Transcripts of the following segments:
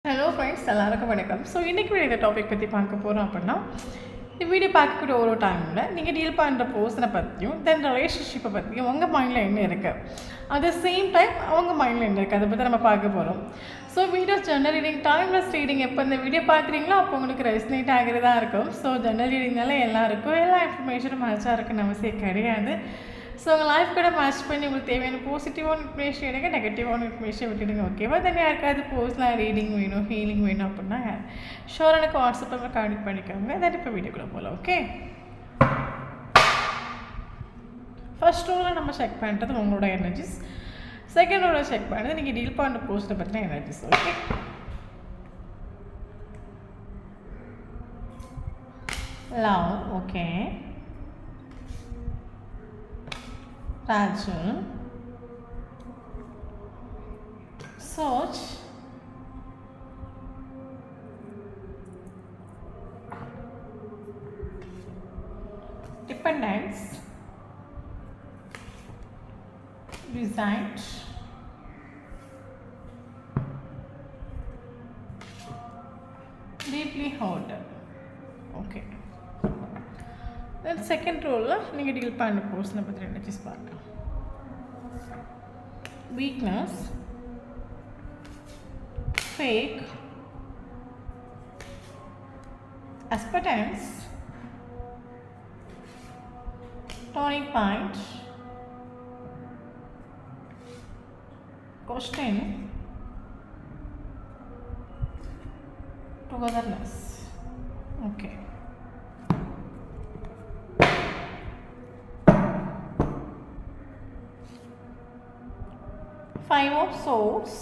Hello friends, எல்லாருக்கும் வணக்கம். So இன்றைக்கி இந்த டாபிக் பற்றி பார்க்க போகிறோம் அப்படின்னா, இந்த வீடியோ பார்க்கக்கூடிய ஒரு டைமில் நீங்கள் டீல் பண்ணுற பர்சனை பற்றியும் தென் ரிலேஷன்ஷிப்பை பற்றியும் உங்கள் மைண்டில் என்ன இருக்குது, அட் த சேம் டைம் அவங்க மைண்டில் என்ன இருக்குது, அதை பற்றி நம்ம பார்க்க போகிறோம். So video general reading, timeless reading எப்போ இந்த வீடியோ பார்க்குறீங்களோ அப்போ உங்களுக்கு ரெஸ்னேட் ஆகிறதா இருக்கும். ஸோ ஜெனரல் ரீடிங்னால எல்லாருக்கும் எல்லா இன்ஃபர்மேஷனும் மேட்சாக இருக்குன்னு அவசியம் கிடையாது. ஸோ உங்கள் லைஃப் கூட மேட்ச் பண்ணி உங்களுக்கு தேவையான பாசிட்டிவான இன்ஃபர்மேஷன் எடுங்க, நெகட்டிவான இன்ஃபர்மேஷன் விட்டுடுங்க. ஓகேவா? தென் யாருக்காவது பர்சனலாக ரீடிங் வேணும், ஹீலிங் வேணும் அப்படின்னா ஷோர் எனக்கு வாட்ஸ்அப்பில் கான்டெக்ட் பண்ணிக்கோங்க. தென் இப்போ வீடியோக்குள்ளே போகலாம். ஓகே, ஃபர்ஸ்ட் ரோவில் நம்ம செக் பண்ணுறது உங்களோட எனர்ஜிஸ், செகண்ட் ரோவில் செக் பண்ணுறது நீங்கள் டீல் பண்ணுற பர்சனை பற்றின energies. Okay, love. Okay, Raju, Search, Dependence, Resigned, Deeply hurt. Okay. Then second ரோலில் நீங்கள் டீல் பண்ண பர்சனை பற்றி எனர்ஜிஸ் பார்க்கலாம். Weakness, fake, acceptance, turning point, question, togetherness. Okay, Five of Swords,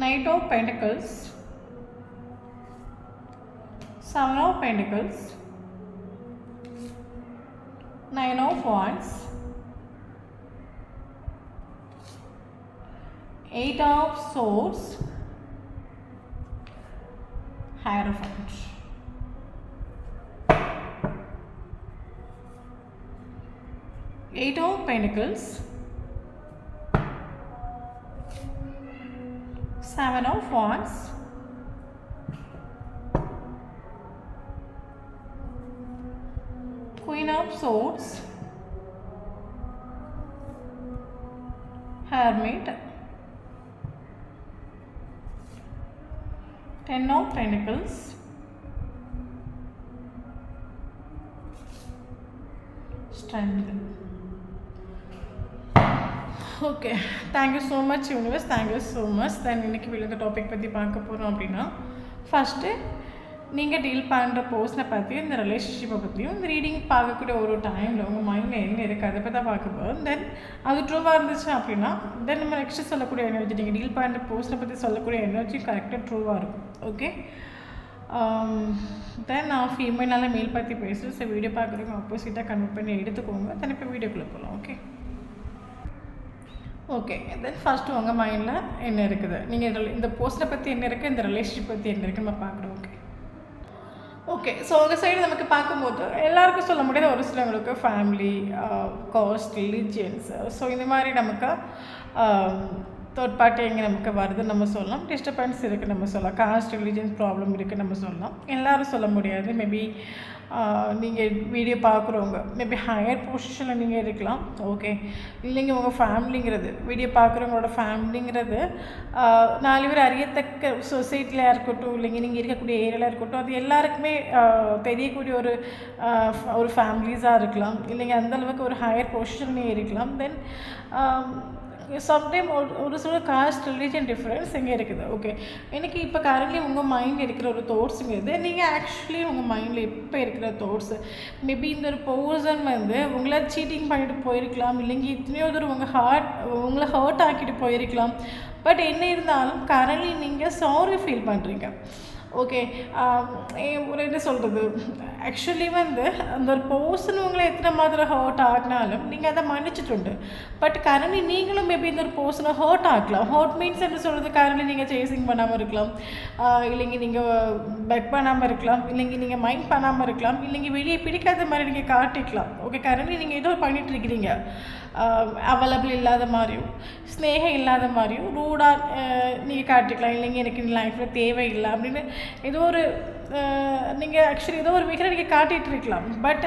Knight of Pentacles, Seven of Pentacles, Nine of Wands, Eight of Swords, Hierophant. Eight of Pentacles, Seven of Wands, Queen of Swords, Hermit, Ten of Pentacles, Strength. Okay, thank you so much universe, thank you so much. Then இன்றைக்கி இந்த topic பற்றி பார்க்க போகிறோம் அப்படின்னா, first நீங்கள் deal பண்ணுற பர்சனை பற்றியும் இந்த ரிலேஷன்ஷிப்பை பற்றியும் இந்த ரீடிங் பார்க்கக்கூடிய ஒரு டைமில் உங்கள் மைண்டில் என்ன இருக்குது அதை பற்றி தான் பார்க்க போகிறோம். தென் அது ட்ரூவாக இருந்துச்சு அப்படின்னா தென் நம்ம நெக்ஸ்ட்டு சொல்லக்கூடிய எனர்ஜி, நீங்கள் டீல் பண்ணுற பர்சனை பற்றி சொல்லக்கூடிய எனர்ஜி கரெக்டாக ட்ரூவாக இருக்கும். ஓகே, தென் நான் ஃபீமேல்னால மேல் பற்றி பேசுகிறேன். ஸோ வீடியோ பார்க்குறவங்க ஆப்போசிட்டாக கன்வெர்ட் பண்ணி எடுத்துக்கோங்க. தென் இப்போ வீடியோக்குள்ளே போகலாம். ஓகே ஓகே, தென் ஃபஸ்ட்டு உங்கள் மைண்டில் என்ன இருக்குது, நீங்கள் இந்த போஸ்ட்டை பற்றி என்ன இருக்குது, இந்த ரிலேஷன்ஷிப் பற்றி என்ன இருக்குது நம்ம பார்க்குறோம். ஓகே ஓகே, ஸோ உங்கள் சைடு நமக்கு பார்க்கும்போது எல்லாருக்கும் சொல்ல முடியாத ஒரு சிலவங்களுக்கு ஃபேமிலி, காஸ்ட், ரிலீஜியன்ஸ், ஸோ இந்த மாதிரி நமக்கு தேர்ட் பார்ட்டி எங்கே நமக்கு வருதுன்னு நம்ம சொல்லலாம். டிஸ்டர்பன்ஸ் இருக்குது நம்ம சொல்லலாம். காஸ்ட், ரிலீஜியன் ப்ராப்ளம் இருக்குது நம்ம சொல்லலாம். எல்லோரும் சொல்ல முடியாது. மேபி நீங்கள் வீடியோ பார்க்குறவங்க மேபி ஹையர் பொசிஷனில் நீங்கள் இருக்கலாம். ஓகே, இல்லைங்க உங்கள் ஃபேமிலிங்கிறது, வீடியோ பார்க்குறவங்களோட ஃபேமிலிங்கிறது 4 பேர் அறியத்தக்க சொசைட்டியில் இருக்கட்டும், இல்லைங்க நீங்கள் இருக்கக்கூடிய ஏரியாவில் இருக்கட்டும், அது எல்லாருக்குமே தெரியக்கூடிய ஒரு ஃபேமிலிஸாக இருக்கலாம். இல்லைங்க அந்தளவுக்கு ஒரு ஹையர் பொசிஷன்லேயே இருக்கலாம். தென் சம்டைம் ஒரு சில காஸ்ட், ரிலீஜன் டிஃப்ரென்ஸ் எங்கே இருக்குது. ஓகே, எனக்கு இப்போ கரண்ட்லி உங்கள் மைண்டில் இருக்கிற ஒரு தாட்ஸுங்கிறது நீங்கள் ஆக்சுவலி உங்கள் மைண்டில் இப்போ இருக்கிற தாட்ஸு மேபி இந்த ஒரு பர்சன் உங்களை சீட்டிங் பண்ணிட்டு போயிருக்கலாம், இல்லைங்க இத்தனையோ தூரம் உங்களை ஹர்ட் ஆக்கிட்டு போயிருக்கலாம். பட் என்ன இருந்தாலும் கரண்ட்லி நீங்கள் சாரி ஃபீல் பண்ணுறீங்க. ஓகே, ஒரு என்ன சொல்கிறது, ஆக்சுவலி அந்த ஒரு பர்சன் உங்களை எத்தனை மாதிரி ஹர்ட் ஆகினாலும் நீங்கள் அதை மன்னிச்சிട്ടുണ്ട്. பட் கரண்ட்லி நீங்களும் மேபி இந்த ஒரு பர்சனை ஹர்ட் ஆகலாம். ஹர்ட் மீன்ஸ் என்ன சொல்கிறது, கரண்ட்லி நீங்கள் சேசிங் பண்ணாமல் இருக்கலாம், இல்லைங்க நீங்கள் பெக் பண்ணாமல் இருக்கலாம், இல்லைங்க நீங்கள் மைண்ட் பண்ணாமல் இருக்கலாம், இல்லைங்க வெளியே பிடிக்காத மாதிரி நீங்கள் காட்டிக்கலாம். ஓகே, கரண்ட்லி நீங்கள் ஏதோ பண்ணிகிட்டு இருக்கிறீங்க. அவைலபிள் இல்லாத மாதிரியும் ஸ்னேகம் இல்லாத மாதிரியும் ரூடாக நீங்கள் காட்டிக்கலாம். இல்லைங்க எனக்கு இந்த லைஃப்பில் தேவையில்லை அப்படின்னு ஏதோ ஒரு நீங்கள் ஆக்சுவலி ஏதோ ஒரு வீக்கில் நீங்கள் காட்டிகிட்டு இருக்கலாம். பட்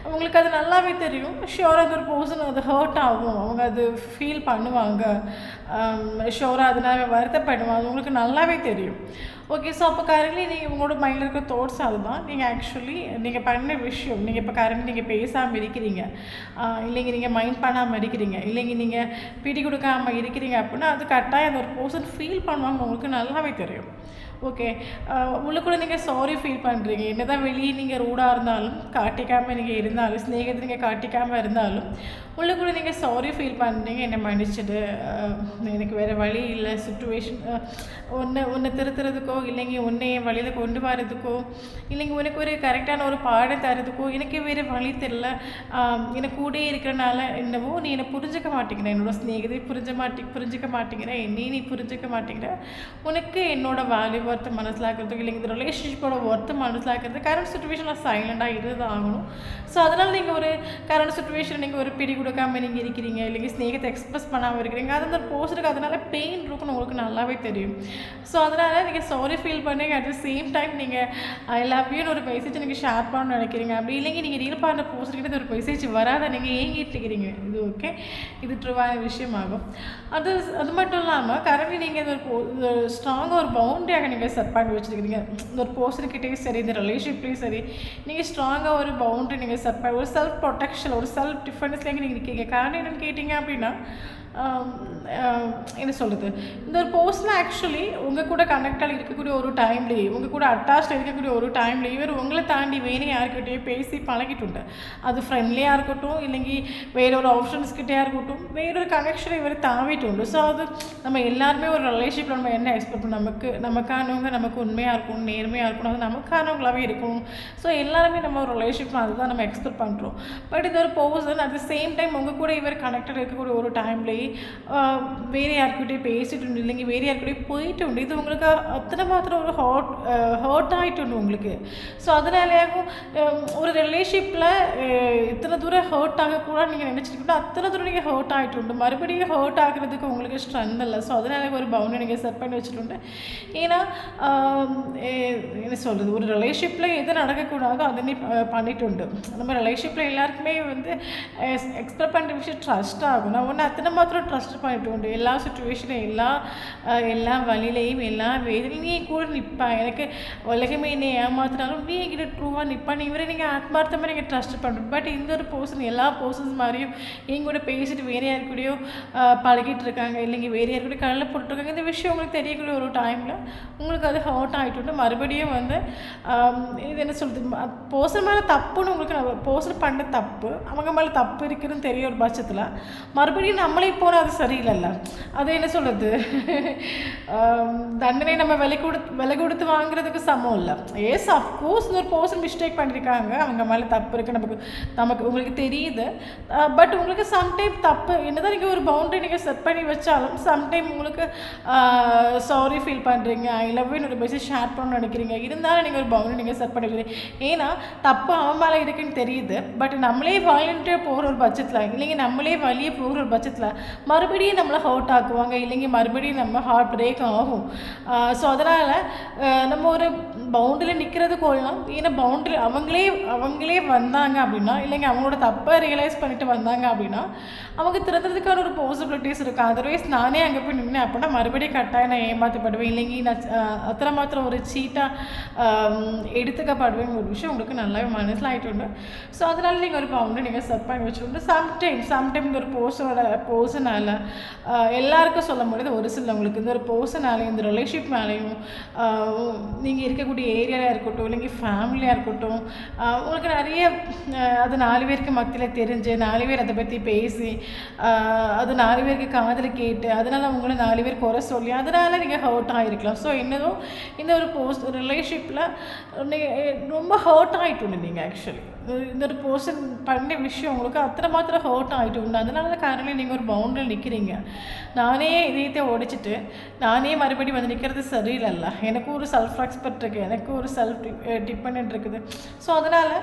உங்களுக்கு அது நல்லாவே தெரியும். ஷியோராக அது ஒரு பர்சன் அது ஹர்ட் ஆகும், அவங்க அது ஃபீல் பண்ணுவாங்க, ஷியோராக அதனால வருத்தப்படுவாங்க, அது உங்களுக்கு நல்லாவே தெரியும். ஓகே, ஸோ அப்போ கரண்ட்லி நீங்கள் உங்களோட மைண்டில் இருக்க தாட்ஸ் அதுதான். நீங்கள் ஆக்சுவலி நீங்கள் பண்ண விஷயம், நீங்கள் இப்போ கரண்ட் நீங்கள் பேசாமல் இருக்கிறீங்க, இல்லைங்க நீங்கள் மைண்ட் பண்ணாமல் இருக்கிறீங்க, இல்லைங்க நீங்கள் பிடி கொடுக்காமல் இருக்கிறீங்க அப்படின்னா அது கட்டாயம் அந்த ஒரு பர்சன் ஃபீல் பண்ணுவாங்க, உங்களுக்கு நல்லாவே தெரியும். ஓகே, உள்ளுக்குள்ளே நீங்கள் சாரி ஃபீல் பண்ணுறீங்க. என்ன தான் வெளியே நீங்கள் ரூடாக இருந்தாலும் காட்டிக்காமல் நீங்கள் இருந்தாலும் ஸ்நேகத்தை நீங்கள் காட்டிக்காமல் இருந்தாலும் உள்ளுக்குள்ளே நீங்கள் சாரி ஃபீல் பண்ணுறீங்க. என்னை மன்னிச்சிடு, எனக்கு வேறு வழி இல்லை, சுச்சுவேஷன் ஒன்று திருத்துறதுக்கோ இல்லைங்க உன்னை என் வழியில் கொண்டு வரதுக்கோ இல்லைங்க உனக்கு ஒரு கரெக்டான ஒரு பாடம் தரதுக்கோ எனக்கு வேறு வழி தெரில, எனக்கு கூட இருக்கிறனால என்னவோ நீ என்னை புரிஞ்சிக்க மாட்டேங்கிற, என்னோடய ஸ்நேகத்தை புரிஞ்சிக்க மாட்டேங்கிற, என்னையும் நீ புரிஞ்சிக்க மாட்டேங்கிற, உனக்கு என்னோட வேல்யூ ஒர்த்து மனசிலாக்கிறதுக்கு இல்லைங்க இந்த ரிலேஷன்ஷிப்போட ஒர்த்து மனசிலாக்கிறது கரண்ட் சுச்சுவேஷனில் சைலண்டாக இருந்து ஆகணும். ஸோ அதனால் நீங்கள் ஒரு கரண்ட் சுச்சுவேஷன் நீங்கள் ஒரு பிடி கொடுக்காமல் நீங்கள் இருக்கிறீங்க, இல்லைங்க ஸ்நேகத்தை எக்ஸ்பிரஸ் பண்ணாமல் இருக்கிறீங்க, அது அந்த போஸ்ட்டுக்கு அதனால் பெயின் இருக்குன்னு உங்களுக்கு நல்லாவே தெரியும். ஸோ அதனால் நீங்கள் சாரி ஃபீல் பண்ணுறீங்க. அட் த சேம் டைம் நீங்கள் ஐ லவ் யூன்னு ஒரு மெசேஜ் நீங்கள் ஷேர் பண்ணணும்னு நினைக்கிறீங்க. அப்படி இல்லைங்க நீங்கள் ரீல் பண்ணுற போஸ்ட்டுக்கிட்ட ஒரு மெசேஜ் வராத நீங்கள் ஏங்கிட்டு இருக்கிறீங்க. இது ஓகே, இது ட்ரூவான விஷயமாகும். அது மட்டும் இல்லாமல் கரண்ட்லி நீங்கள் இந்த ஒரு ஸ்ட்ராங்காக ஒரு பவுண்டரியாக நீங்கள் செட் பண்ணி வச்சுருக்கீங்க. இந்த ஒரு பர்சன்கிட்டேயும் சரி இந்த ரிலேஷன்ஷிப்லேயும் சரி நீங்கள் ஸ்ட்ராங்காக ஒரு பவுண்டரி நீங்கள் செட் பண்ணி ஒரு செல்ஃப் ப்ரொடெக்ஷன் ஒரு செல்ஃப் டிஃபென்ஸ்லேயே நீங்கள் இருக்கீங்க. காரணம் என்னென்னு கேட்டிங்க அப்படின்னா என்ன சொல்கிறது, இந்த ஒரு பர்சன் ஆக்சுவலி உங்கள் கூட கனெக்டாக இருக்கக்கூடிய ஒரு டைம்லேயே உங்கள் கூட அட்டாச்சாக இருக்கக்கூடிய ஒரு டைம்லேயே இவர் உங்களை தாண்டி வேறு யாருக்கிட்டேயே பேசி பழகிட்டுண்டு. அது ஃப்ரெண்ட்லியாக இருக்கட்டும் இல்லைங்கி வேற ஒரு ஆப்ஷன்ஸ்கிட்டே இருக்கட்டும் வேறொரு கனெக்ஷனை இவர் தாவிட்டுண்டு. ஸோ அது நம்ம எல்லாருமே ஒரு ரிலேஷன்ஷிப்பில் நம்ம என்ன எக்ஸ்பெக்ட் பண்ணோம், நமக்கானவங்க நமக்கு உண்மையாக இருக்கணும், நேர்மையாக இருக்கணும், அது நமக்கானவங்களாகவே இருக்கணும். ஸோ எல்லாருமே நம்ம ஒரு ரிலேஷன்ஷிப் அதுதான் நம்ம எக்ஸ்பெக்ட் பண்ணுறோம். பட் இது ஒரு person at the same time உங்கள் கூட இவர் கனெக்டட் இருக்கக்கூடிய ஒரு டைம்லேயே வேறு யாருக்கிட்டே பேசிட்டு உண்டு, இல்லைங்க வேறு யாருக்கிட்டே போயிட்டு உண்டு. இது உங்களுக்கு அத்தனை மாத்திரம் ஒரு ஹர்ட் ஆகிட்டு உண்டு உங்களுக்கு. ஸோ அதனாலேயாகும் ஒரு ரிலேஷன்ஷிப்பில் இத்தனை தூரம் ஹர்ட் ஆகக்கூடாது நீங்கள் நினச்சிருக்கீங்க, அத்தனை தூரம் நீங்கள் ஹர்ட் ஆகிட்டு உண்டு. மறுபடியும் ஹர்ட் ஆகிறதுக்கு உங்களுக்கு ஸ்ட்ரென்த் இல்லை. ஸோ அதனால ஒரு பவுண்டரி நீங்கள் செட் பண்ணி வச்சுட்டு. ஏன்னா என்ன சொல்கிறது, ஒரு ரிலேஷன்ஷிப்பில் எது நடக்கக்கூடாதோ அதை நீ பண்ணிட்டு உண்டு. நம்ம ரிலேஷன்ஷிப்பில் எல்லாருக்குமே வந்து எக்ஸ்பெக்ட் பண்ணுற விஷயம் ட்ரஸ்ட் ஆகும். நான் ஒன்று அத்தனை மாத்திரம் ட்ரஸ்ட் பண்ணிட்டு உண்டு. எல்லா சுச்சுவேஷனும் எல்லா வழியிலையும் எல்லா வேதிலையும் நீ கூட நிற்பா. எனக்கு உலகமே என்னை ஏமாத்தினாலும் நீ என்கிட்ட ட்ரூவாக நிற்பா. நீ இவரை நீங்கள் ஆத்மார்த்தமாக நீங்கள் ட்ரஸ்ட் பண்ணுறோம். பட் இந்த ஒரு பர்சன் எல்லா பர்சன்ஸ் மாதிரியும் எங்க கூட பேசிட்டு வேறு யாருக்கூடையோ பழகிட்டு இருக்காங்க, இல்லைங்க வேறு யாருக்கூட கடலில் போட்டுருக்காங்க. இந்த விஷயம் உங்களுக்கு தெரியக்கூடிய ஒரு டைமில் உங்களுக்கு அது ஹர்ட் ஆகிட்டு மறுபடியும் வந்து இது என்ன சொல்கிறது, பர்சன் மேலே தப்புன்னு உங்களுக்கு பர்சன் பண்ண தப்பு அவங்க மேலே தப்பு இருக்குதுன்னு தெரிய ஒரு பட்சத்தில் மறுபடியும் நம்மளே போனால் அது சரியில்லைல்ல. அது என்ன சொல்கிறது, தண்டனை நம்ம விலை கொடுத்து வாங்குறதுக்கு சமம் இல்லை. ஏஸ் அஃப்கோர்ஸ் ஒரு பர்சன் மிஸ்டேக் பண்ணியிருக்காங்க, அவங்க மேலே தப்பு இருக்குது நமக்கு உங்களுக்கு தெரியுது. பட் உங்களுக்கு சம்டைம் தப்பு என்னதான் நீங்கள் ஒரு பவுண்டரி நீங்கள் செட் பண்ணி வச்சாலும் சம்டைம் உங்களுக்கு சாரி ஃபீல் பண்ணுறீங்க, ஐ லவ் யூன்னு ஒரு மெசேஜ் ஷேர் பண்ணணும்னு நினைக்கிறீங்க. இருந்தாலும் நீங்கள் ஒரு பவுண்டரி நீங்கள் செட் பண்ணி வைக்கிறீங்க. ஏன்னா தப்பு அவன் மேலே இருக்குன்னு தெரியுது. பட் நம்மளே வாலண்டியாக போகிற ஒரு பட்சத்தில் இல்லைங்க நம்மளே வழியே போகிற ஒரு பட்சத்தில் மறுபடியும் நம்மளை ஹர்ட் ஆக்குவாங்க, இல்லைங்க மறுபடியும் நம்ம ஹார்ட் பிரேக் ஆகும். ஸோ அதனால் நம்ம ஒரு பவுண்டரியில் நிற்கிறது கொள்ளலாம். ஏன்னா பவுண்டரி அவங்களே வந்தாங்க அப்படின்னா இல்லைங்க அவங்களோட தப்பை ரியலைஸ் பண்ணிட்டு வந்தாங்க அப்படின்னா அவங்க திறந்ததுக்கான ஒரு பாசிபிலிட்டிஸ் இருக்குது. அதர்வைஸ் நானே அங்கே போய் நின்னேன் அப்படின்னா மறுபடியும் கட்டாயம் நான் ஏமாற்றப்படுவேன், இல்லைங்க நான் அத்தனை மாத்திரம் ஒரு சீட்டாக எடுத்துக்கப்படுவேன் ஒரு விஷயம் உங்களுக்கு நல்லாவே மனசில் ஆகிட்டு உண்டு. ஸோ அதனால் நீங்கள் ஒரு பவுண்டரி நீங்கள் செட் பண்ணி வச்சுட்டு சம்டைம் இந்த ஒரு பர்சனால் எல்லாருக்கும் சொல்ல முடியாது, ஒரு சிலவங்களுக்கு இந்த ஒரு பர்சனாலையும் இந்த ரிலேஷன்ஷிப் மேலேயும் நீங்கள் இருக்கக்கூடிய ஏரியாவில் இருக்கட்டும் இல்லைங்க ஃபேமிலியாக இருக்கட்டும் உங்களுக்கு நிறைய அது 4 பேருக்கு மத்தியில் தெரிஞ்சு 4 பேர் அதை பற்றி பேசி அது 4 பேருக்கு காதில் கேட்டு அதனால் அவங்கள 4 பேர் குறை சொல்லி அதனால் நீங்கள் ஹர்ட் ஆகிருக்கலாம். ஸோ என்னதோ இந்த ஒரு ரிலேஷன்ஷிப்பில் ரொம்ப ஹர்ட் ஆகிட்டு நீங்கள் ஆக்சுவலி இந்த ஒரு பர்சன் பண்ண விஷயம் உங்களுக்கு அத்தனை மாத்திரம் ஹர்ட் ஆகிட்டு உண்டு. அதனால தான் காரணம் நீங்கள் ஒரு பவுண்டரியில் நிற்கிறீங்க. நானே இதயத்தை உடைச்சிட்டு நானே மறுபடியும் வந்து நிற்கிறது சரியில்லைல்ல, எனக்கும் ஒரு செல்ஃப் ரெஸ்பெக்ட் இருக்குது, எனக்கும் ஒரு செல்ஃப் டிபெண்ட் இருக்குது. ஸோ அதனால்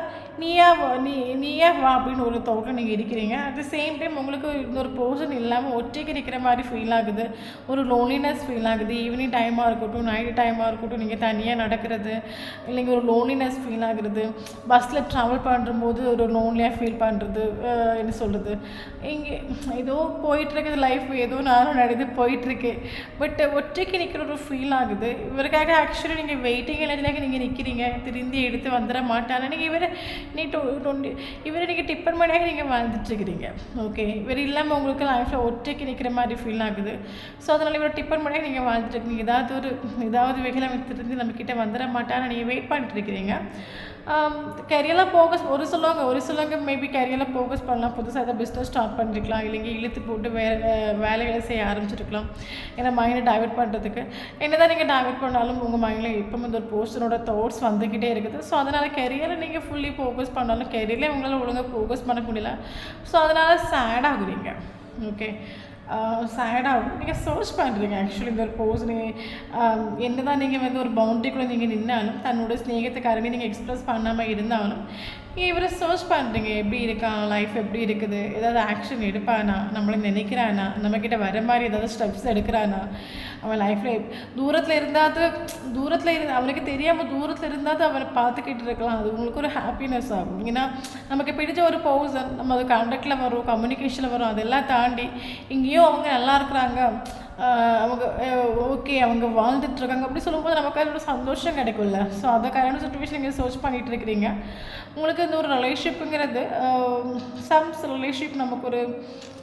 நீயே வா அப்படின்னு ஒரு தோட்டம் நீங்கள் இருக்கிறீங்க. அட் த சேம் டைம் உங்களுக்கு இன்னொரு பர்சன் இல்லாமல் ஒற்றைக்கு நிற்கிற மாதிரி ஃபீல் ஆகுது, ஒரு லோன்லினஸ் ஃபீல் ஆகுது. ஈவினிங் டைமாக இருக்கட்டும், நைட்டு டைமாக இருக்கட்டும், நீங்கள் தனியாக நடக்கிறது இல்லைங்க, ஒரு லோன்லினஸ் ஃபீல் ஆகுறது. பஸ்ஸில் ட்ராவல் பண்ணும்போது ஒரு லோன்லியாக ஃபீல் பண்ணுறது, என்ன சொல்கிறது, இங்கே ஏதோ போயிட்டுருக்குது லைஃப், ஏதோ நானும் நடந்து போயிட்டுருக்கு, பட் ஒற்றைக்கு நிற்கிற ஒரு ஃபீல் ஆகுது. இவருக்காக ஆக்சுவலி நீங்கள் வெயிட்டிங் எனர்ஜியாக நீங்கள் நிற்கிறீங்க, திருந்தி எடுத்து வந்துட மாட்டாங்க. நீங்கள் இவரை நீங்கள் டிப்பன் மணியாக நீங்கள் வாழ்ந்துட்டுருக்கிறீங்க. ஓகே, இவர் இல்லாமல் உங்களுக்கு லைஃப்பில் ஒற்றைக்கு நிற்கிற மாதிரி ஃபீல் ஆகுது. ஸோ அதனால் இவரை டிப்பன் மணியாக நீங்கள் வாழ்ந்துட்டுருக்கீங்க. ஏதாவது வகையில் திருந்தி நம்மக்கிட்ட வந்துட மாட்டான்னு நீங்கள் வெயிட் பண்ணிட்டுருக்கிறீங்க. கரியரில் ஃபோக்கஸ் ஒரு சிலவங்க மேபி கரியரில் ஃபோக்கஸ் பண்ணலாம், புதுசாக ஏதாவது பிஸ்னஸ் ஸ்டார்ட் பண்ணிருக்கலாம், இல்லைங்க இழுத்து போட்டு வேலைகளை செய்ய ஆரம்பிச்சிருக்கலாம், ஏன்னா மைண்டை டைவெர்ட் பண்ணுறதுக்கு. என்ன தான் நீங்கள் டைவெர்ட் பண்ணாலும் உங்கள் மைண்டில் இப்போ இந்த ஒரு பர்சனோட தாட்ஸ் வந்துக்கிட்டே இருக்குது. ஸோ அதனால் கரியரில் நீங்கள் ஃபுல்லி ஃபோக்கஸ் பண்ணாலும் கரியரில் உங்களால் ஒழுங்காக ஃபோக்கஸ் பண்ண முடியல. ஸோ அதனால் சேட் ஆகுறீங்க. ஓகே, சேடாக நீங்கள் சர்ச் பண்ணுறீங்க. ஆக்சுவலி இந்த ஒரு பர்சனே என்ன தான் நீங்கள் வந்து ஒரு பவுண்டரிக்குள்ளே நீங்கள் நின்னாலும், தன்னோட ஸ்நேகத்துக்காரங்க நீங்கள் எக்ஸ்ப்ரெஸ் பண்ணாமல் இருந்தாலும் இவரை சர்ச் பண்ணுறீங்க. எப்படி இருக்கான், லைஃப் எப்படி இருக்குது, ஏதாவது ஆக்ஷன் எடுப்பானா, நம்மளை நினைக்கிறானா, நம்மக்கிட்ட வர மாதிரி ஏதாவது ஸ்டெப்ஸ் எடுக்கிறானா, அவன் லைஃப்பில் தூரத்தில் அவனுக்கு தெரியாமல் தூரத்தில் இருந்தால் அவனை பார்த்துக்கிட்டு இருக்கலாம். அது உங்களுக்கு ஒரு ஹாப்பினஸ் ஆகும். ஏன்னா நமக்கு பிடிச்ச ஒரு பர்சன் நம்ம அது கான்டாக்டில் வரும், கம்யூனிகேஷனில் வரும், அதெல்லாம் தாண்டி இங்கேயும் அவங்க நல்லா இருக்கிறாங்க, அவங்க ஓகே அவங்க வாழ்ந்துட்டுருக்காங்க அப்படி சொல்லும்போது நமக்கு அதோட சந்தோஷம் கிடைக்கும்ல. ஸோ அதுக்கான சுச்சுவேஷன் நீங்கள் சர்ச் பண்ணிகிட்டு இருக்கிறீங்க. உங்களுக்கு இந்த ஒரு ரிலேஷன்ஷிப்புங்கிறது ரிலேஷன்ஷிப் நமக்கு ஒரு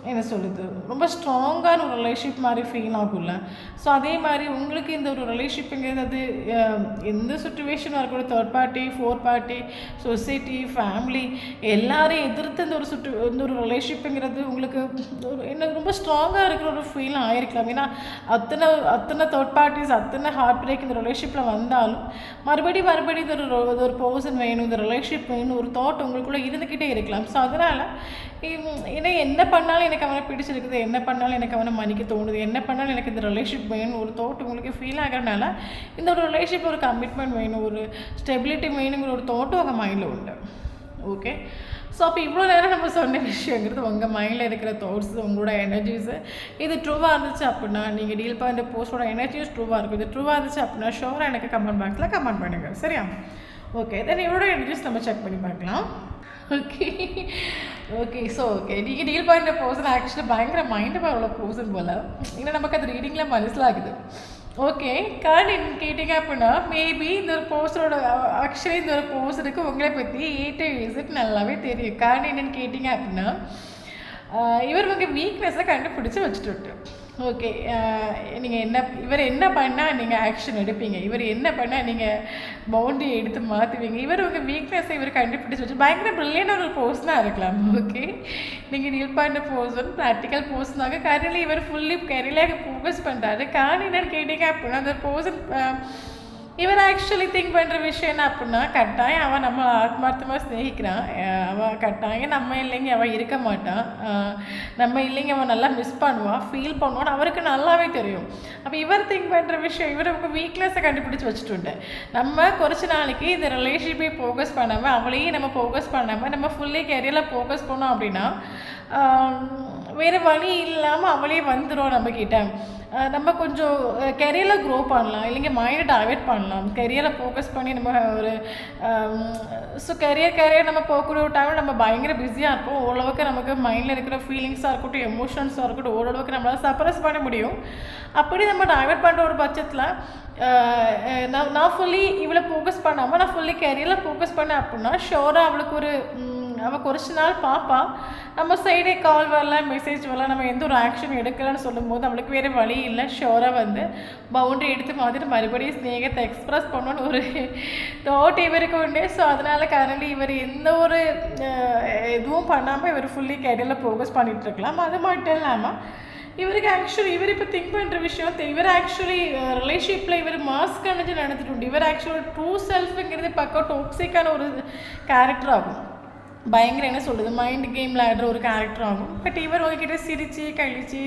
என்ன சொல்லுது, ரொம்ப ஸ்ட்ராங்கான ஒரு ரிலேஷன்ஷிப் மாதிரி ஃபீல் ஆகும்ல. ஸோ அதே மாதிரி உங்களுக்கு இந்த ஒரு ரிலேஷன்ஷிப்புங்கிறது எந்த சுச்சுவேஷனாக இருக்கட்டும், third party, fourth party, society, family எல்லாரையும் எதிர்த்து இந்த ஒரு ரிலேஷன்ஷிப்புங்கிறது உங்களுக்கு என்ன ரொம்ப ஸ்ட்ராங்காக இருக்கிற ஒரு ஃபீல் ஆகிருக்கலாம். ஏன்னா அத்தனை தேர்ட் பார்ட்டிஸ், அத்தனை ஹார்ட் பிரேக் இந்த ரிலேஷன்ஷிப்பில் வந்தாலும் மறுபடியும் இது ஒரு பர்சன் வேணும், இந்த ரிலேஷன்ஷிப் வேணும் ஒரு தாட் உங்களுக்குள்ளே இருந்துக்கிட்டே இருக்கலாம். ஸோ அதனால் ஏன்னா என்ன பண்ணாலும் எனக்கு அவனை பிடிச்சிருக்குது, என்ன பண்ணாலும் எனக்கு அவனை மன்னிக்க தோணுது, என்ன பண்ணாலும் எனக்கு இந்த ரிலேஷன்ஷிப் வேணும் ஒரு தாட் உங்களுக்கு ஃபீல் ஆகிறதுனால இந்த ஒரு ரிலேஷன்ஷிப் ஒரு கமிட்மெண்ட் வேணும், ஒரு ஸ்டெபிலிட்டி வேணுங்கிற ஒரு தாட்டும் உங்கள் மைண்டில் உண்டு. ஓகே, ஸோ அப்போ இவ்வளோ நேரம் நம்ம சொன்ன விஷயங்கிறது உங்கள் மைண்டில் இருக்கிற தாட்ஸ், உங்களோட எனர்ஜிஸு இது ட்ரூவாக இருந்துச்சு அப்படின்னா, நீங்கள் டீல் பண்ணுற போஸ்டோட எனர்ஜிஸ் ட்ரூவாக இருக்கும். இது ட்ரூவாக இருந்துச்சு அப்படின்னா ஷோராக எனக்கு கமெண்ட் பாக்ஸில் கமெண்ட் பண்ணுங்கள். சரியா? ஓகே, தென் இவரோட எனர்ஜிஸ் நம்ம செக் பண்ணி பார்க்கலாம். ஓகே ஸோ நீங்கள் டீல் பண்ணுற பர்சன் ஆக்சுவலி பயங்கர மைண்டு பவர் உள்ள பர்சன் போல், ஏன்னா நமக்கு அது ரீடிங்கில் மனசிலாகுது. ஓகே, காரணம் கேட்டிங்க அப்படின்னா மேபி இந்த ஒரு பர்சனோட ஆக்சுவலி இந்த ஒரு பர்சனுக்கு உங்களை பற்றி ஏட்டு நல்லாவே தெரியும். காரணம் என்னென்னு கேட்டிங்க அப்படின்னா இவர் உங்கள் வீக்னஸை கண்டுபிடிச்சி வச்சுட்டு ஓகே, நீங்கள் இவர் என்ன பண்ணால் நீங்கள் ஆக்ஷன் எடுப்பீங்க, இவர் என்ன பண்ணால் நீங்கள் பவுண்டரி எடுத்து மாற்றுவீங்க, இவர் உங்கள் வீக்னஸை இவர் கண்டுபிடிச்சி வச்சு பயங்கர ப்ரில்லியன்ட் ஒரு பர்சனாக இருக்கலாம். ஓகே, நீங்கள் டீல் பண்ணுற பர்சன் ப்ராக்டிக்கல் பர்சனாக கரியரில் இவர் ஃபுல்லி கரியரில் ஃபோக்கஸ் பண்ணுறாரு. காரணம் என்னென்னு கேட்டிங்க அப்படின்னா அந்த பர்சன் இவர் ஆக்சுவலி திங்க் பண்ணுற விஷயம் என்ன அப்படின்னா, கட்டாயம் அவன் நம்ம ஆத்மார்த்தமாக ஸ்நேகிக்கிறான், அவன் கட்டாயம் நம்ம இல்லைங்க அவன் இருக்க மாட்டான், நம்ம இல்லைங்க அவன் நல்லா மிஸ் பண்ணுவான், ஃபீல் பண்ணுவான்னு அவருக்கு நல்லாவே தெரியும். அப்போ இவர் திங்க் பண்ணுற விஷயம் இவர் உங்கள் வீக்னஸை கண்டுபிடிச்சி வச்சுட்டு நம்ம கொஞ்ச நாளைக்கு இந்த ரிலேஷன்ஷிப்பை ஃபோக்கஸ் பண்ணாமல் அவளையும் நம்ம ஃபோக்கஸ் பண்ணாமல் நம்ம ஃபுல்லி கெரியரில் ஃபோக்கஸ் பண்ணோம் அப்படின்னா வேறு வழி இல்லாமல் அவளே வந்துடும் நம்மக்கிட்ட. நம்ம கொஞ்சம் கெரியரில் க்ரோ பண்ணலாம், இல்லைங்க மைண்டை டைவெர்ட் பண்ணலாம், கெரியரை ஃபோக்கஸ் பண்ணி நம்ம ஒரு ஸோ கெரியர் நம்ம போகக்கூடிய ஒரு டைமில் நம்ம பயங்கர பிஸியாக இருப்போம். ஓரளவுக்கு நமக்கு மைண்டில் இருக்கிற ஃபீலிங்ஸாக இருக்கட்டும், எமோஷன்ஸாக இருக்கட்டும், ஓரளவுக்கு நம்மளால் சப்ரஸ் பண்ண முடியும். அப்படி நம்ம டைவெர்ட் பண்ணுற ஒரு பட்சத்தில் நான் ஃபுல்லி இவ்வளோ ஃபோக்கஸ் பண்ணாமல் நான் ஃபுல்லி கெரியரில் ஃபோக்கஸ் பண்ணேன் அப்படின்னா ஷோராக அவளுக்கு ஒரு அவள் கொஞ்ச நாள் பார்ப்பா, நம்ம சைடே கால் வரல, மெசேஜ் வரல, நம்ம எந்த ஒரு ஆக்ஷன் எடுக்கலைன்னு சொல்லும்போது அவளுக்கு வேறு வழி இல்லை, ஷோராக வந்து பவுண்டரி எடுத்து மாதிரி மறுபடியும் ஸ்நேகத்தை எக்ஸ்ப்ரெஸ் பண்ணணும்னு ஒரு தாட் இவருக்கு உண்டு. ஸோ அதனால் கரண்ட்லி இவர் எந்த ஒரு எதுவும் பண்ணாமல் இவர் ஃபுல்லி கெரியரில் ஃபோக்கஸ் பண்ணிகிட்ருக்கலாம். அது மட்டும் இல்லாமல் இவருக்கு ஆக்சுவலி இவர் இப்போ திங்க் பண்ணுற விஷயம் இவர் ஆக்சுவலி ரிலேஷன்ஷிப்பில் இவர் மாஸ்க் நடந்துட்டு உண்டு. இவர் ஆக்சுவலி ட்ரூ செல்ஃபுங்கிறது பக்கம் டாக்ஸிக்கான ஒரு கேரக்டர் ஆகும். பயங்கர என்ன சொல்கிறது மைண்ட் கேம் விளையாடுற ஒரு கேரக்டர் ஆகும். பட் இவர் உங்ககிட்ட சிரித்து கழித்து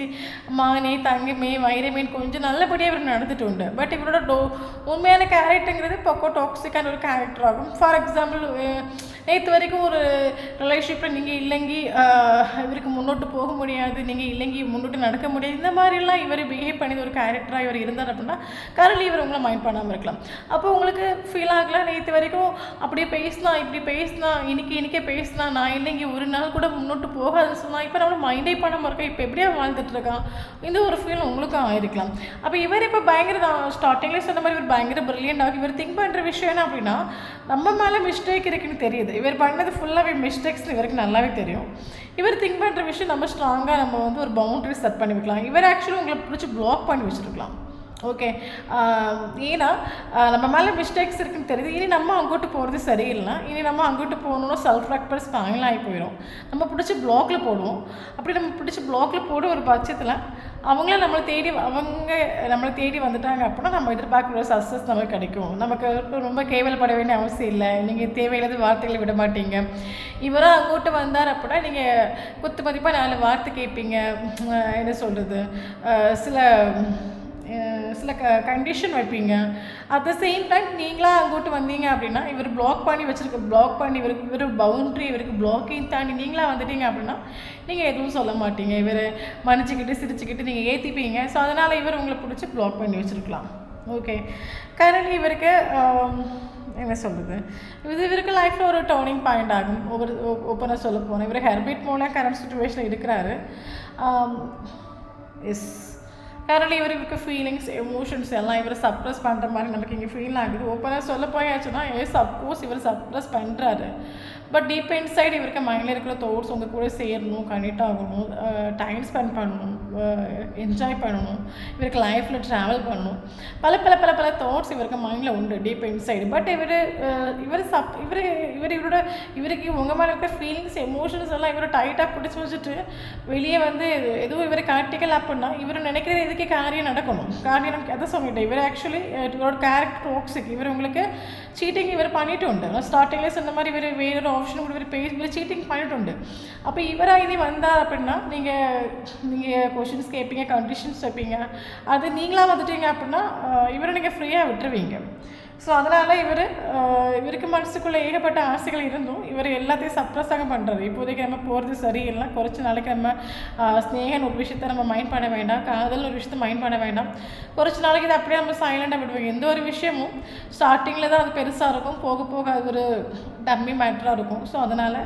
மானே தங்கமே வைரமேன் கொஞ்சம் நல்லபடியாக இவர் நடந்துட்டு உண்டு. பட் இவரோட உண்மையான கேரக்டருங்கிறது பக்கோ டாக்ஸிக்கான ஒரு கேரக்டர் ஆகும். ஃபார் எக்ஸாம்பிள் நேற்று வரைக்கும் ஒரு ரிலேஷன்ஷிப்பில் நீங்கள் இல்லைங்கி இவருக்கு முன்னோட்டு போக முடியாது, நீங்கள் இல்லைங்கி முன்னோட்டு நடக்க முடியாது, இந்த மாதிரிலாம் இவர் பிஹேவ் பண்ணி ஒரு கேரக்டராக இவர் இருந்தார் அப்படின்னா கரண்ட்லி இவர் உங்களை மைண்ட் பண்ணாமல் இருக்கலாம். அப்போ உங்களுக்கு ஃபீல் ஆகலாம் நேற்று வரைக்கும் அப்படியே பேசினா இப்படி பேசினா இன்றைக்கே பேசினா நான் இல்லைங்க ஒரு நாள் கூட முன்னோட்டு போகாதுன்னு சொன்னால் இப்போ நம்மளை மைண்டே பண்ணாமல் இருக்கா, இப்போ எப்படியா வாழ்ந்துட்டு இருக்கான், இந்த ஒரு ஃபீல் உங்களுக்கும் ஆயிருக்கலாம். அப்போ இவர் இப்போ பயங்கர ஸ்டார்டிங்லேயே சொன்ன மாதிரி இவர் பயங்கர பிரில்லியண்ட் ஆகி இவர் திங்க் பண்ணுற விஷயம் என்ன அப்படின்னா நம்ம மேலே மிஸ்டேக் இருக்குன்னு தெரியுது. இவர் பண்ணது ஃபுல்லாகவே மிஸ்டேக்ஸ்னு இவருக்கு நல்லாவே தெரியும். இவர் திங்க் பண்ணுற விஷயம் நம்ம ஸ்ட்ராங்காக நம்ம வந்து ஒரு பவுண்டரி செட் பண்ணி வைக்கலாம். இவர் ஆக்சுவலி உங்களை பிடிச்சி பிளாக் பண்ணி வச்சுருக்கலாம். ஓகே, ஏன்னா நம்ம மேலே மிஸ்டேக்ஸ் இருக்குன்னு தெரியுது. இனி நம்ம அங்கிட்டு போகிறது சரியில்லை, இனி நம்ம அங்கிட்டு போகணுன்னா செல்ஃப் ரெஸ்பெக்ட் ஸ்பாயில் ஆகி போயிடும். நம்ம பிடிச்சி பிளாக்கில் போடுவோம். அப்படி நம்ம பிடிச்சி பிளாக்கில் போட ஒரு பட்சத்தில் அவங்கள நம்மளை தேடி வந்துட்டாங்க அப்படின்னா நம்ம எதிர்பார்க்குற சக்ஸஸ் நமக்கு கிடைக்கும். நமக்கு ரொம்ப கேவலப்பட வேண்டிய அவசியம் இல்லை. நீங்கள் தேவையில்லாத வார்த்தைகளை விட மாட்டீங்க. இவரும் அங்கிட்டு வந்தார் அப்படின்னா நீங்கள் குத்து மதிப்பாக 4 வார்த்தை கேட்பீங்க. என்ன சொல்கிறது, சில கண்டிஷன் வைப்பீங்க. அட் த சேம் டைம் நீங்களாக அங்கிட்டு வந்தீங்க அப்படின்னா இவர் பிளாக் பண்ணி இவர் பவுண்ட்ரி இவருக்கு பிளாக்கையும் தாண்டி நீங்களாக வந்துட்டீங்க அப்படின்னா நீங்கள் எதுவும் சொல்ல மாட்டீங்க. இவர் மன்னிச்சுக்கிட்டு சிரிச்சுக்கிட்டு நீங்கள் ஏற்றிப்பீங்க. ஸோ அதனால் இவர் உங்களை பிடிச்சி பிளாக் பண்ணி வச்சுருக்கலாம். ஓகே, கரண்ட்லி இவருக்கு என்ன சொல்கிறது, இவருக்கு லைஃப்பில் ஒரு டர்னிங் பாயிண்ட் ஆகும். ஓப்பனாக சொல்ல போனேன் இவர் ஹெர்பிட் மூலம் கரண்ட் சுச்சுவேஷனில் இருக்கிறாரு. எஸ், கரண்ட்லி இவருக்கு ஃபீலிங்ஸ் எமோஷன்ஸ் எல்லாம் இவர் சப்ரெஸ் பண்ணுற மாதிரி நமக்கு இங்கே ஃபீல் ஆகுது. ஓப்பனாக சொல்ல போயாச்சுன்னா சப்போஸ் இவர் சப்ரெஸ் பண்ணுறாரு, பட் டீப் இன்சைட் இவருக்கு மைண்டில் இருக்கிற தாட்ஸ் உங்கள் கூட சேரணும், கனெக்ட் ஆகணும், டைம் ஸ்பெண்ட் பண்ணணும், என்ஜாய் பண்ணணும், இவருக்கு லைஃப்பில் ட்ராவல் பண்ணணும், பல பல பல பல தாட்ஸ் இவருக்கு மைண்டில் உண்டு டீப் இன்சைடு. பட் இவருக்கு உங்கள் மேலே இருக்கிற ஃபீலிங்ஸ் எமோஷன்ஸ் எல்லாம் இவர் டைட்டாக பிடிச்சி வச்சுட்டு வெளியே வந்து எதுவும் இவர் காட்டிக்கல அப்படின்னா இவர் நினைக்கிறது இதுக்கே காரியம் நடக்கணும். காரியம் அதை சொல்லிட்டேன். இவர் ஆக்சுவலி இவரோட கேரக்டர் டாக்ஸிக். இவர் உங்களுக்கு சீட்டிங் இவர் பண்ணிட்டு உண்டு. ஸ்டார்டிங்லேயே சொன்ன மாதிரி இவர் வேறு ஆப்ஷன் கூட இவர் சீட்டிங் பண்ணிட்டு உண்டு. அப்போ இவராக இது வந்தார் அப்படின்னா நீங்கள் கொஷின்ஸ் கேட்பீங்க, கண்டிஷன்ஸ் வைப்பீங்க. அது நீங்களாக வந்துட்டீங்க அப்படின்னா இவரை நீங்கள் ஃப்ரீயாக விட்டுருவீங்க. ஸோ அதனால் இவருக்கு மனசுக்குள்ளே ஏகப்பட்ட ஆசைகள் இருந்தும் இவர் எல்லாத்தையும் சப்ரஸாக பண்ணுறாரு. இப்போதைக்கு நம்ம போகிறது சரியில்லை, குறைச்ச நாளைக்கு நம்ம ஸ்னேகன் ஒரு விஷயத்தை நம்ம மைண்ட் பண்ண வேண்டாம், காதல் ஒரு விஷயத்தை மைண்ட் பண்ண வேண்டாம், குறைச்ச நாளைக்கு இதை அப்படியே நம்ம சைலண்டாக விடுவோம். எந்த ஒரு விஷயமும் ஸ்டார்டிங்கில் தான் அது பெருசாக இருக்கும், போக போக அது ஒரு டம்மி மேட்டராக இருக்கும். ஸோ அதனால்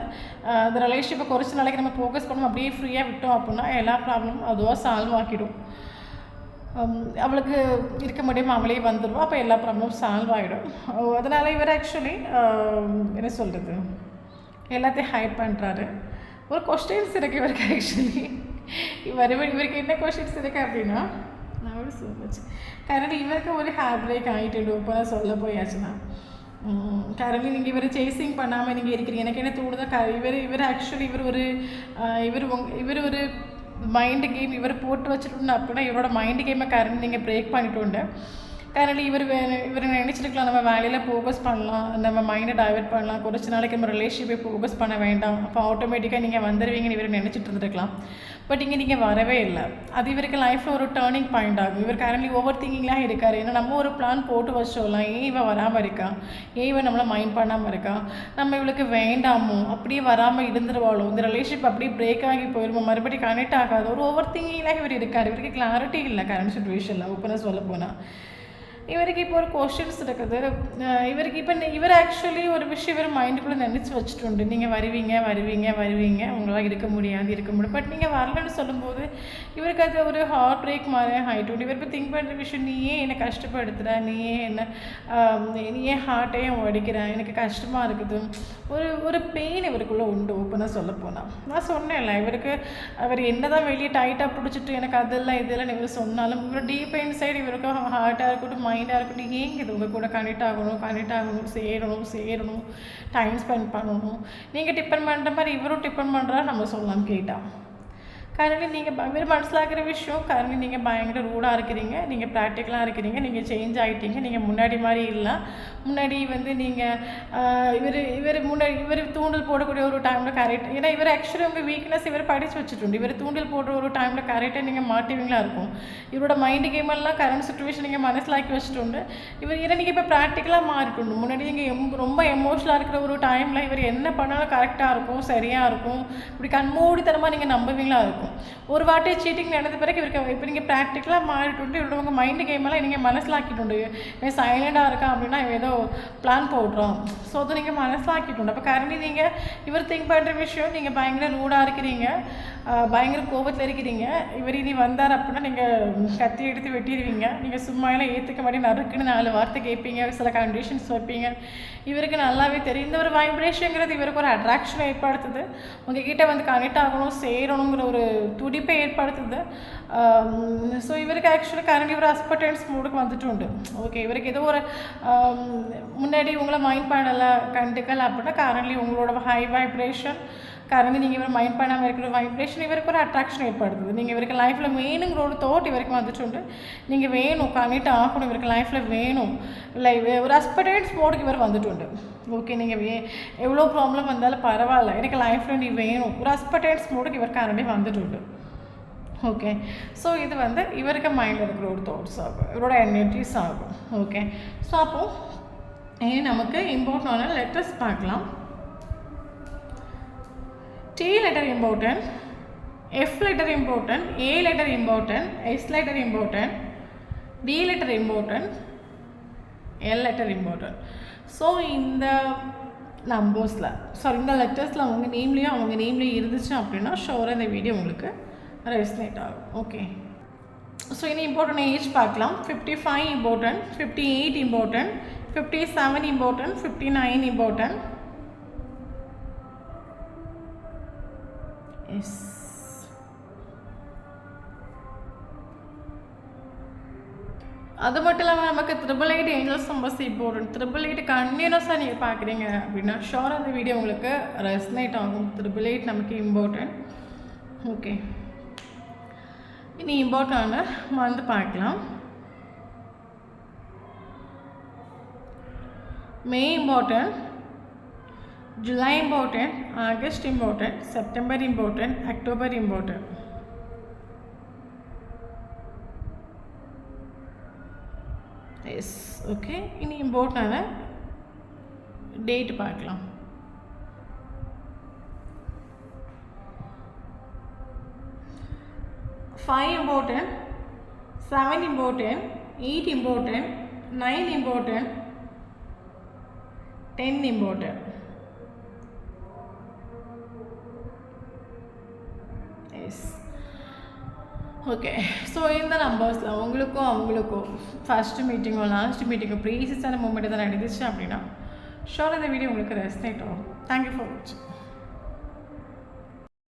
அந்த ரிலேஷன்ஷிப்பை குறைச்ச நாளைக்கு நம்ம ஃபோக்கஸ் பண்ணோம், அப்படியே ஃப்ரீயாக விட்டோம் அப்படின்னா எல்லா ப்ராப்ளமும் அதுவாக சால்வ் ஆக்கிடும். அவளுக்கு இருக்க முடியாமல் அவளே வந்துடுவோம், அப்போ எல்லா ப்ராப்ளமும் சால்வ் ஆகிடும். அதனால் இவர் ஆக்சுவலி என்ன சொல்கிறது எல்லாத்தையும் ஹைட் பண்ணுறாரு. ஒரு கொஸ்டின்ஸ் இருக்குது இவருக்கு. ஆக்சுவலி இவருக்கு என்ன கொஸ்டின்ஸ் இருக்குது அப்படின்னா நான் ஒரு சொல்லிச்சு கரண்ட்லி இவருக்கு ஒரு ஹேர் பிரேக் ஆகிட்டு இப்போ சொல்ல போயாச்சுன்னா கரண்ட்லி நீங்கள் இவரை சேசிங் பண்ணாமல் நீங்கள் இருக்கிறீங்க. எனக்கு என்ன தோணுதா இவர் ஆக்சுவலி இவர் ஒரு மைண்டு கேம் இவர் போட்டு வச்சுட்டு அப்படின்னா இவரோட மைண்டு கேமை கரண்ட் நீங்கள் பிரேக் பண்ணிட்டு உண்டு. கரண்ட்லி இவர் நினச்சிருக்கலாம் நம்ம வேலையில் ஃபோக்கஸ் பண்ணலாம், நம்ம மைண்டை டைவெர்ட் பண்ணலாம், குறைச்ச நாளைக்கு நம்ம ரிலேஷன்ஷிப்பை ஃபோக்கஸ் பண்ண வேண்டாம், அப்போ ஆட்டோமேட்டிக்காக நீங்கள் வந்துடுவீங்கன்னு இவர் நினச்சிட்டு இருந்துருக்கலாம். பட் இங்கே நீங்கள் வரவே இல்லை. அது இவருக்கு லைஃப்பில் ஒரு டேர்னிங் பாயிண்ட் ஆகும். இவர் கரண்ட்லி ஓவர் திங்கிங்லாம் இருக்கார். ஏன்னா நம்ம ஒரு பிளான் போட்டு வச்சோலாம், ஏன் இவன் வராமல் இருக்கா, ஏன் இவன் நம்மளை மைண்ட் பண்ணாமல் இருக்கா, நம்ம இவளுக்கு வேண்டாமோ, அப்படியே வராமல் இருந்துருவாளோ, இந்த ரிலேஷன்ஷிப் அப்படியே பிரேக் ஆகி போயிடுவோம், மறுபடியும் கனெக்ட் ஆகாது, ஒரு ஓவர் திங்கிங்லாம் இவர் இருக்கார். இவருக்கு கிளாரிட்டி இல்லை கரண்ட் சுச்சுவேஷனில். ஓப்பனாக சொல்ல போனால் இவருக்கு இப்போ ஒரு கொஸ்டின்ஸ் இருக்குது. இவர் ஆக்சுவலி ஒரு விஷயம் இவர் மைண்டுக்குள்ளே நினச்சி வச்சுட்டு நீங்கள் வருவீங்க உங்களால் இருக்க முடியும். பட் நீங்கள் வரலன்னு சொல்லும்போது இவருக்கு அது ஒரு ஹார்ட் பிரேக் மாதிரி ஆகிட்டு. இவர் இப்போ திங்க் பண்ணுற விஷயம், நீ ஏன் என்னை கஷ்டப்படுத்துகிற, நீ ஏன் ஹார்ட்டையும் உடைக்கிற, எனக்கு கஷ்டமாக இருக்குது, ஒரு பெயின் இவருக்குள்ளே உண்டு. ஓப்பனாக சொல்ல போனால் நான் சொன்னேன்ல, அவர் என்ன தான் வெளியே டைட்டாக பிடிச்சிட்டு எனக்கு அதெல்லாம் இதெல்லாம் இவர் சொன்னாலும் இவர் டீப் இன்சைடு இவருக்கு ஹார்ட்டாக இருக்கட்டும் மைண்டாக இருக்கட்டும் ஏங்குது உங்கள் கூட கனெக்ட் ஆகணும், சேரணும், டைம் ஸ்பெண்ட் பண்ணணும். நீங்கள் டிபெண்ட் பண்ணுற மாதிரி இவரும் டிபெண்ட் பண்ணுறா நம்ம சொல்லலாம் கேட்டால். கரண்ட்லி நீங்கள் இவர் மனசிலாக்கிற விஷயம், கரண்ட்லி நீங்கள் பயங்கர ரூடாக இருக்கிறீங்க, நீங்கள் ப்ராக்டிக்கலாக இருக்கிறீங்க, நீங்கள் சேஞ்ச் ஆகிட்டீங்க, நீங்கள் முன்னாடி மாதிரி இல்லை. முன்னாடி வந்து நீங்கள் இவர் தூண்டல் போடக்கூடிய ஒரு டைமில் கரெக்ட், ஏன்னா இவர் ஆக்சுவலி உங்கள் வீக்னஸ் இவர் படித்து வச்சுட்டு, இவர் தூண்டல் போடுற ஒரு டைமில் கரெக்டாக நீங்கள் மாட்டுவீங்களா இருக்கும். இவரோட மைண்டு கேமெல்லாம் கரண்ட் சுச்சுவேஷன் நீங்கள் மனசிலாக்கி வச்சுட்டு இவர் ஏன்னா நீங்கள் இப்போ ப்ராக்டிக்கலாக மாறிட்டு. முன்னாடி நீங்கள் ரொம்ப எமோஷனலாக இருக்கிற ஒரு டைமில் இவர் என்ன பண்ணாலும் கரெக்டாக இருக்கும், சரியாக இருக்கும், இப்படி கண்மூடித்தனமாக நீங்கள் நம்புவீங்களா இருக்கும். ஒரு வாட்டி சீட்டிங் நடந்த பிறகு இவருக்கு இப்போ நீங்கள் ப்ராக்டிக்கலாக மாறிட்டு இவரோட உங்கள் மைண்டு கேமெல்லாம் நீங்கள் மனசிலாக்கிட்டு, இவன் சைலண்டாக இருக்கான் அப்படின்னா இவன் ஏதோ பிளான் போடுறான். ஸோ அதை நீங்கள் மனசிலாக்கிட்டு. அப்போ கரண்ட்லி நீங்கள் இவர் திங்க் பண்ணுற விஷயம், நீங்கள் பயங்கர ரூடாக இருக்கிறீங்க, பயங்கர கோபத்தில் இருக்கிறீங்க. இவர் இனி வந்தார் அப்படின்னா நீங்கள் கத்தி எடுத்து வெட்டிடுவீங்க. நீங்கள் சும்மா எல்லாம் ஏற்றுக்க மாட்டி நறுக்குன்னு 4 வார்த்தை கேட்பீங்க, சில கண்டிஷன்ஸ் வைப்பீங்க. இவருக்கு நல்லாவே தெரியும் இந்த ஒரு வைப்ரேஷனுங்கிறது இவருக்கு ஒரு அட்ராக்ஷனை ஏற்படுத்துது, உங்ககிட்ட வந்து கனெக்ட் ஆகணும், சேரணுங்கிற ஒரு துடிப்பை ஏற்படுத்துது. ஸோ இவருக்கு ஆக்சுவலி கரண்ட் ஒரு அஸ்பர்டன்ஸ் மூடுக்கு வந்துட்டு. ஓகே, இவருக்கு ஏதோ ஒரு முன்னாடி உங்களை மைண்ட் பண்ணலை, கண்டுக்கலை அப்படின்னா கரண்ட்லி உங்களோட ஹை வைப்ரேஷன், கரண்ட்லி நீங்கள் இவர் மைண்ட் பண்ணாமல் இருக்கிற வைப்ரேஷன் இவருக்கு ஒரு அட்ராக்ஷன் ஏற்படுத்துது. நீங்கள் இவருக்கு லைஃப்பில் வேணுங்கிற ஒரு தாட் இவருக்கு வந்துட்டு, நீங்கள் வேணும், கனெக்ட் ஆகணும், இவருக்கு லைஃப்பில் வேணும், இல்லை ஒரு அஸ்பர்டன்ஸ் மோடுக்கு இவர் வந்துட்டு. ஓகே, நீங்கள் எவ்வளோ ப்ராப்ளம் வந்தாலும் பரவாயில்ல, எனக்கு லைஃப்பில் நீ வேணும், ஒரு அஸ்பர்டன்ஸ் மோடுக்கு இவர் கரண்ட்லி வந்துட்டு. ஓகே, ஸோ இது வந்து இவருக்கு மைண்டில் இருக்கிற ஒரு தாட்ஸ் ஆகும், இவரோட எனர்ஜிஸ் ஆகும். ஓகே, ஸோ அப்போது நமக்கு இம்பார்ட்டண்டான லெட்டர்ஸ் பார்க்கலாம். T letter important, F letter important, A letter important, S letter important, D letter important, L letter important. So இந்த நம்பர்ஸில் இந்த லெட்டர்ஸில் அவங்க நேம்லேயும் இருந்துச்சு அப்படின்னா ஷோராக இந்த வீடியோ உங்களுக்கு ரெசனேட் ஆகும். ஓகே, ஸோ இனி இம்பார்ட்டன்ட் ஏஜ் பார்க்கலாம். 55 important, 58 important, 57 important, 59 important. Yes, அது மட்டும் இல்லாமல் நமக்கு 888 ஏஞ்சல்ஸ் நம்பர்ஸ் இம்பார்ட்டன்ட். 888 கண்டினியூஸாக நீங்கள் பார்க்குறீங்க அப்படின்னா ஷோராக அந்த வீடியோ உங்களுக்கு ரெசனேட் ஆகும். 888 நமக்கு இம்பார்ட்டன்ட். ஓகே, இனி இம்பார்ட்டன்டான மந்த் பார்க்கலாம். மே important, July important, August important, September important, October important. Yes, okay. இனி இம்பார்ட்டன்டான டேட் பார்க்கலாம். Five important, 7 important, 8 important, 9 important, 10 important. Okay, so இந்த நம்பர்ஸில் உங்களுக்கும் அவங்களுக்கும் ஃபஸ்ட்டு மீட்டிங்கோ லாஸ்ட் மீட்டிங்கோ ப்ரீசியஸான மூமெண்ட்டு தான் நடந்துச்சு அப்படின்னா ஷோராக இந்த வீடியோ உங்களுக்கு ரெசனேட் ஆகும். தேங்க்யூ ஃபார் வாட்சிங்.